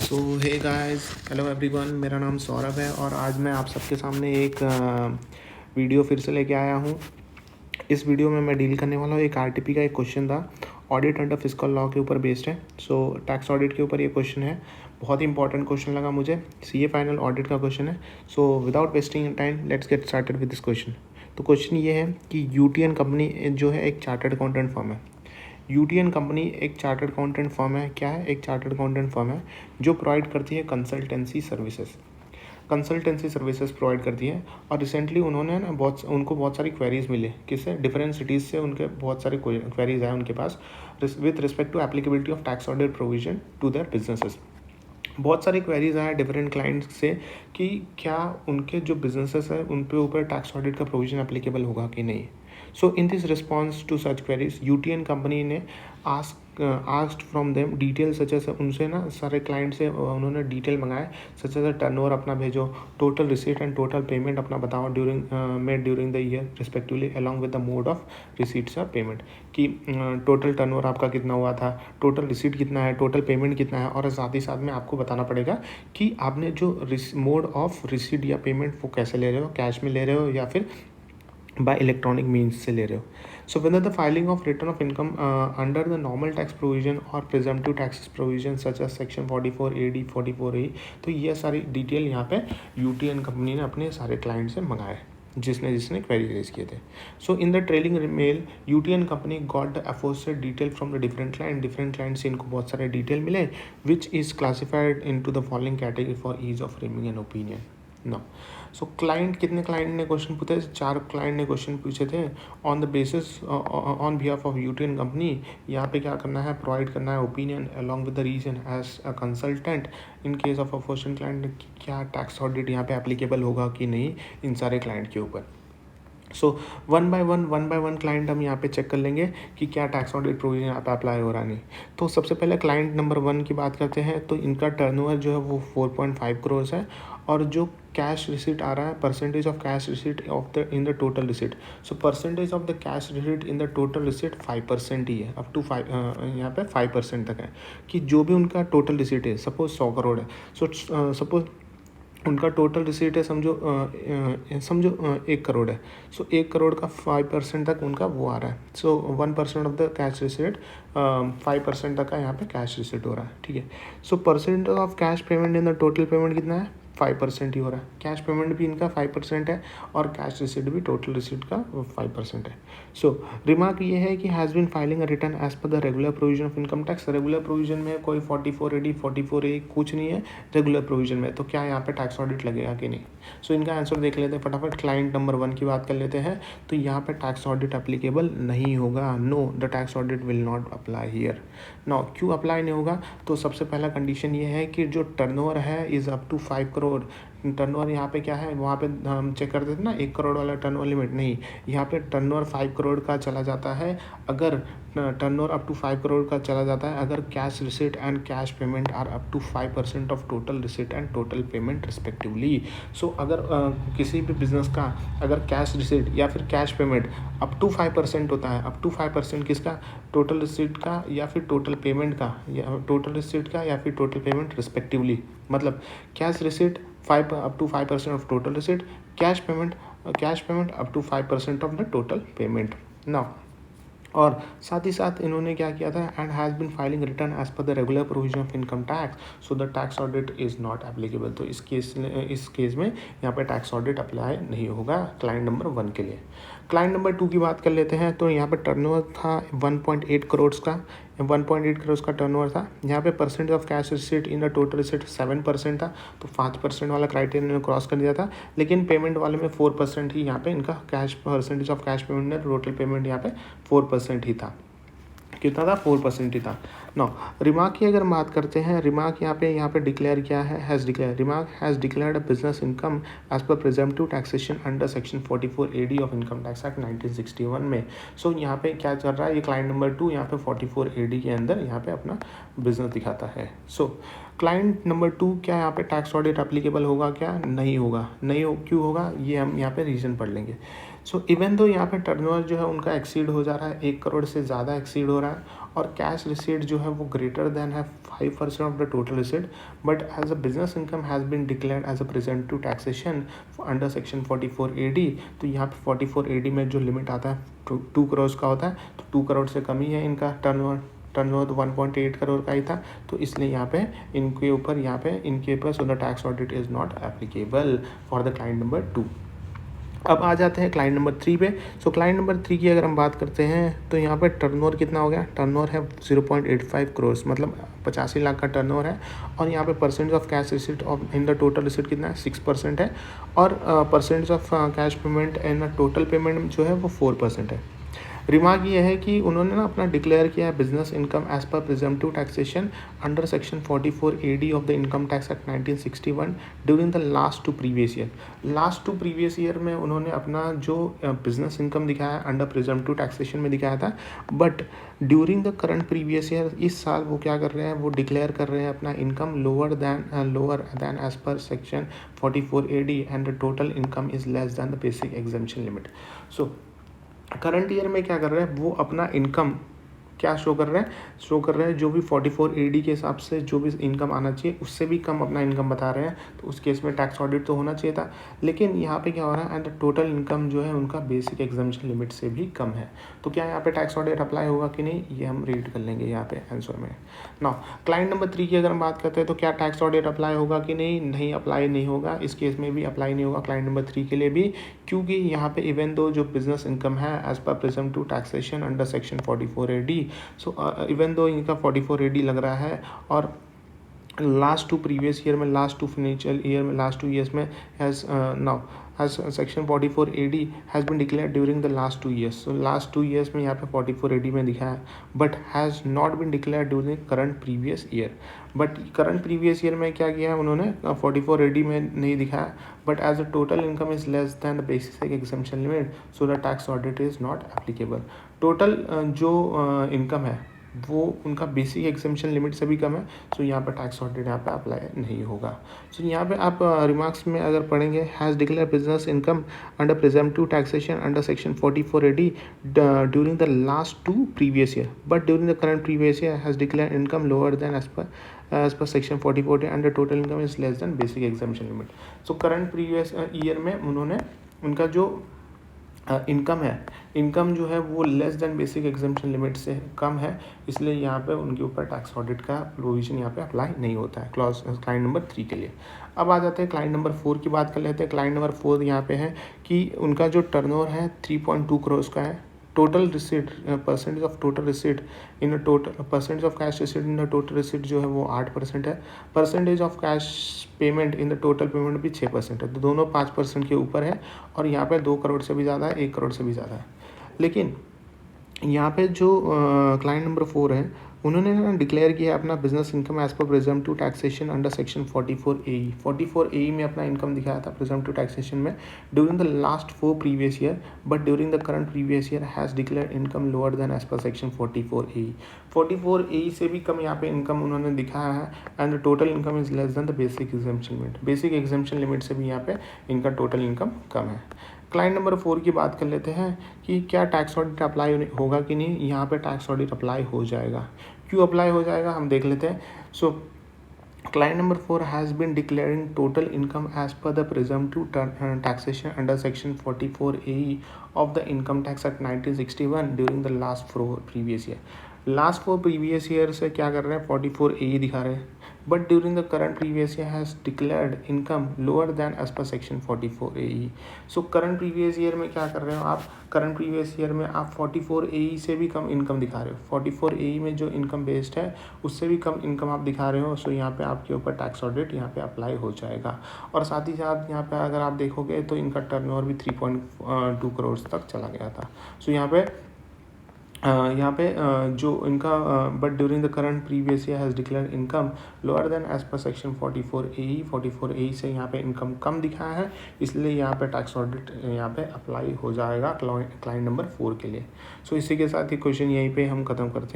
सो hey guys, hello everyone. मेरा नाम सौरभ है और आज मैं आप सबके सामने एक वीडियो फिर से लेके आया हूँ। इस वीडियो में मैं डील करने वाला हूँ एक आरटीपी का एक क्वेश्चन था। ऑडिट अंडर फिस्कल लॉ के ऊपर बेस्ड है। सो टैक्स ऑडिट के ऊपर ये क्वेश्चन है। बहुत ही इंपॉर्टेंट क्वेश्चन लगा मुझे। सीए फाइनल ऑडिट का क्वेश्चन है। So without wasting time let's get started with this question. तो क्वेश्चन ये है कि यूटीएन कंपनी जो है एक चार्टर्ड अकाउंटेंट फर्म है। यूटीएन कंपनी एक चार्टर्ड अकाउंटेंट फर्म है। क्या है? एक चार्टर्ड अकाउंटेंट फर्म है जो प्रोवाइड करती है कंसल्टेंसी सर्विसेज प्रोवाइड करती है। और रिसेंटली उन्होंने ना बहुत सारी क्वेरीज मिले। किससे? डिफरेंट सिटीज़ से उनके बहुत सारी क्वेरीज आए उनके पास with respect to applicability of tax audit provision to their businesses. बहुत सारी क्वेरीज आए डिफरेंट क्लाइंट्स से कि क्या उनके जो बिजनेसेस है उन पे ऊपर टैक्स ऑडिट का प्रोविजन एप्लीकेबल होगा कि नहीं। So in this response to such queries UTN company ने asked from them detail such as, उनसे ना सारे क्लाइंट से उन्होंने डिटेल मंगाए सच एज टर्नओवर अपना भेजो, total receipt and total payment अपना बताओ during the year respectively along with the mode of receipts और पेमेंट। कि टोटल टर्नओवर आपका कितना हुआ था, टोटल रिसीट कितना है, टोटल पेमेंट कितना है, और साथ ही साथ में आपको बताना पड़ेगा कि आपने जो मोड ऑफ रिसीट या पेमेंट वो कैसे ले रहे हो, कैश में ले रहे हो या फिर बाय इलेक्ट्रॉनिक मीन्स से ले रहे हो। So whether the filing of return of income under the normal tax provision और presumptive tax provision such as section 44AD 44A। तो ये सारी डिटेल यहाँ पे यूटीएन कंपनी ने अपने सारे क्लाइंट से मंगाए जिसने क्वेरी रेज किए थे। So in the trailing mail UTN company got the aforesaid detail from the different client से इनको बहुत सारे डिटेल मिले which is classified into the following category for ease of framing an opinion. No. So कितने client ने question पूछे? 4 client ने question पूछे थे on the basis on behalf of UTN company. यहाँ पे क्या करना है? प्रोवाइड करना है opinion along with the reason as a consultant in case of aforesaid client. क्या टैक्स ऑडिट यहाँ पे एप्लीकेबल होगा कि नहीं इन सारे क्लाइंट के ऊपर। So one by one client हम यहाँ पे चेक कर लेंगे कि क्या टैक्स ऑडिट प्रोविजन यहाँ पे अप्लाई हो रहा नहीं। तो सबसे पहले क्लाइंट नंबर 1 की बात करते हैं। तो इनका टर्नओवर जो है वो 4.5 करोड़ है और जो कैश रिसीट आ रहा है, percentage of cash receipt of the in the total receipt. So percentage of the cash receipt in the total receipt 5% ही है, अप टू 5 यहाँ पे 5% तक है कि जो भी उनका टोटल रिसीट है। सपोज 100 करोड़ है। सपोज उनका टोटल रिसीट है, समझो 1 करोड़ है। सो 1 करोड़ का 5% तक उनका वो आ रहा है। सो 1% ऑफ द कैश रिसीट 5% तक का यहाँ पे कैश रिसीट हो रहा है। ठीक है। So percent of cash payment in the total payment कितना है? 5% ही हो रहा है। कैश पेमेंट भी इनका 5% है और कैश रिसीट भी टोटल रिसीट का 5% है। सो रिमार्क ये है कि has been filing a return as per the regular provision of income tax. Regular provision में कोई 44AD 44A कुछ नहीं है रेगुलर प्रोविजन में। तो क्या यहाँ पे टैक्स ऑडिट लगेगा कि नहीं? सो इनका आंसर देख लेते हैं फटाफट। क्लाइंट नंबर 1 की बात कर लेते हैं। तो यहाँ पे टैक्स ऑडिट एप्लीकेबल नहीं होगा। No, the tax audit will not apply here. No, क्यों अप्लाई नहीं होगा? तो सबसे पहला कंडीशन ये है कि जो टर्नओवर है is up to 5 crore. Turnover यहाँ पे क्या है? वहाँ पे हम चेक करते थे ना 1 करोड़ वाला टर्नओवर लिमिट नहीं, यहाँ पे टर्नओवर 5 करोड़ का चला जाता है। अगर टर्नओवर अप टू 5 करोड़ का चला जाता है अगर cash receipt and cash payment are up to 5% of total receipt and total payment respectively. So अगर किसी भी बिजनेस का अगर कैश रिसीट या फिर कैश पेमेंट अप टू 5% होता है, अप टू 5% किसका? टोटल रिसीट का या फिर टोटल पेमेंट का, या टोटल रिसीट का या फिर टोटल पेमेंट रिस्पेक्टिवली। मतलब cash receipt up to 5% of total receipt, cash payment up to 5% of the total payment. Now, और साथ ही साथ इन्होंने क्या किया था? And has been filing return as per the regular provision of income tax so the tax audit is not applicable. तो इस case में यहाँ पे टैक्स ऑडिट अप्लाई नहीं होगा क्लाइंट नंबर 1 के लिए। क्लाइंट नंबर 2 की बात कर लेते हैं। तो यहाँ पे टर्नओवर था 1.8 करोड़ का, 1.8 करोड़ का टर्नओवर था। यहाँ पे percentage of cash receipt in the total receipt 7% था। तो 5% वाला क्राइटेरिया ने क्रॉस कर दिया था, लेकिन पेमेंट वाले में 4% ही यहाँ पे इनका cash percentage of cash payment ने टोटल पेमेंट यहाँ पे 4% ही था। कितना था? 4% ही था। नो, रिमार्क की अगर बात करते हैं, रिमार्क यहाँ पे डिक्लेयर किया है, remark has declared a business income as per presumptive taxation under section 44AD of income tax act 1961 में। सो यहाँ पे क्या चल रहा है? ये क्लाइंट नंबर 2 यहाँ पे 44AD के अंदर यहाँ पे अपना बिजनेस दिखाता है। सो क्लाइंट नंबर 2 क्या यहाँ पे टैक्स ऑडिट एप्लीकेबल होगा? क्या नहीं होगा? क्यों होगा? ये हम यहाँ पे रीज़न पढ़ लेंगे। सो इवन दो यहाँ पे टर्नओवर जो है उनका एक्सीड हो जा रहा है, 1 करोड़ से ज़्यादा एक्सीड हो रहा है, और कैश रिसीट जो है वो ग्रेटर देन है 5% of the total receipt, but as a business income has been declared as a present to taxation under section 44AD। तो यहाँ पे 44AD में जो लिमिट आता है 2 करोड़ का होता है, तो 2 करोड़ से कम ही है इनका टर्नओवर तो 1.8 करोड़ का ही था, तो इसलिए यहाँ पे इनके ऊपर इनके ऊपर सो the tax audit is not applicable for the client number 2। अब आ जाते हैं क्लाइंट नंबर 3 पे। सो क्लाइंट नंबर 3 की अगर हम बात करते हैं तो यहाँ पे टर्नओवर कितना हो गया, टर्नओवर है 0.85 करोड़, मतलब 85 लाख का टर्नओवर है, और यहाँ पे percentage of cash receipt of in the total receipt कितना है, 6% है, और percentage of cash payment in total payment जो है वो 4% है। रिमार्क ये है कि उन्होंने ना अपना डिक्लेयर किया है business income as per presumptive taxation under section 44AD of the income tax act 1961 during the last 2 previous year. Last 2 previous year में उन्होंने अपना जो बिजनेस इनकम दिखाया अंडर प्रिजम्पटिव टैक्सेशन में दिखाया था, but during the current previous year इस साल वो क्या कर रहे हैं, वो डिक्लेयर कर रहे हैं अपना income lower than as per section 44AD and the total income is less than the basic exemption limit. So current year में क्या कर रहे हैं, वो अपना इनकम क्या शो कर रहे हैं जो भी 44AD के हिसाब से जो भी इनकम आना चाहिए उससे भी कम अपना इनकम बता रहे हैं, तो उस केस में टैक्स ऑडिट तो होना चाहिए था, लेकिन यहाँ पे क्या हो रहा है, एंड टोटल इनकम जो है उनका बेसिक एग्जम्पशन लिमिट से भी कम है, तो क्या यहाँ पे टैक्स ऑडिट अप्लाई होगा कि नहीं, ये हम रीड कर लेंगे यहाँ पे आंसर में। नाउ क्लाइंट नंबर 3 की अगर हम बात करते हैं तो क्या टैक्स ऑडिट अप्लाई होगा कि नहीं, अप्लाई नहीं होगा, इस केस में भी अप्लाई नहीं होगा क्लाइंट नंबर 3 के लिए भी, क्योंकि यहाँ पे इवन दो जो बिजनेस इनकम है as per presumptive taxation under section 44AD, so even though इनका 44AD लग रहा है, और लास्ट 2 प्रीवियस ईयर में, लास्ट 2 फाइनेंशियल ईयर में, लास्ट 2 ईयर्स में has now has section 44AD has been declared during the last 2 years. So last 2 years में यहाँ पे 44AD में दिखा है, but has not been declared during current previous year. But current previous year में क्या किया है उन्होंने, 44AD में नहीं दिखाया, but as the total income is less than the basic exemption limit, so the tax audit is not applicable. Total जो income है वो उनका बेसिक एग्जम्पशन लिमिट से भी कम है, सो यहाँ पर टैक्स ऑडिट यहाँ पे अप्लाई नहीं होगा। सो यहाँ पे आप रिमार्क्स में अगर पढ़ेंगे, has declare business income under presumptive taxation under section 44AD during the last 2 previous year, but during the current previous year has declare income lower than as per section 44 and the total income is less than basic exemption limit. So current previous year में उन्होंने उनका जो income जो है वो less than basic exemption limit से कम है, इसलिए यहाँ पे उनके ऊपर टैक्स ऑडिट का प्रोविजन यहाँ पे अप्लाई नहीं होता है क्लाइंट नंबर 3 के लिए। अब आ जाते हैं क्लाइंट नंबर 4 की बात कर लेते हैं। क्लाइंट नंबर 4 यहाँ पे है कि उनका जो टर्नओवर है 3.2 करोड़ का है, total receipt percentage of total receipt in total percentage of cash receipt in the total receipt जो है वो 8% है, percentage of cash payment in the total payment भी 6% है, तो दोनों 5% के ऊपर है, और यहाँ पे 2 करोड़ से भी ज़्यादा है, 1 करोड़ से भी ज़्यादा है। लेकिन यहाँ पे जो क्लाइंट नंबर 4 है उन्होंने ना डिक्लेयर किया अपना business income as per presumptive taxation under section 44AE में अपना इनकम दिखाया था प्रिजम्पटिव टैक्सेशन में during the last 4 previous year, but during the current previous year has declare income lower than as per section 44AE से भी कम यहाँ पे income उन्होंने दिखाया है, and the total income is less then the basic exemption limit. Basic exemption limit से भी यहाँ पे इनका टोटल इनकम कम है। क्लाइंट नंबर 4 की बात कर लेते हैं कि क्या टैक्स ऑडिट अप्लाई होगा कि नहीं। यहाँ पे टैक्स ऑडिट अप्लाई हो जाएगा। क्यों अप्लाई हो जाएगा हम देख लेते हैं। So client number 4 has been declaring total income as per the presumptive taxation under section 44AE of the income tax act 1961 during the last 4 previous year. Last 4 previous year से क्या कर रहे हैं 44AE दिखा रहे हैं, but during the current previous year has declared income lower than as per section 44AE। So current previous year में क्या कर रहे हो आप, करंट प्रीवियस ईयर में आप 44AE से भी कम इनकम दिखा रहे हो। 44AE में जो इनकम बेस्ड है उससे भी कम इनकम आप दिखा रहे हो, सो यहाँ पे आपके ऊपर टैक्स ऑडिट यहाँ पे अप्लाई हो जाएगा। और साथ ही साथ यहाँ पे अगर आप देखोगे तो इनका टर्नओवर भी 3.2 करोड़ तक चला गया था। सो यहाँ पे जो इनका but during the current previous year has declare income lower than as per section 44AE से यहाँ पे इनकम कम दिखाया है, इसलिए यहाँ पे टैक्स ऑडिट यहाँ पे अप्लाई हो जाएगा क्लाइंट नंबर 4 के लिए। सो इसी के साथ ही क्वेश्चन यहीं पे हम ख़त्म करते हैं।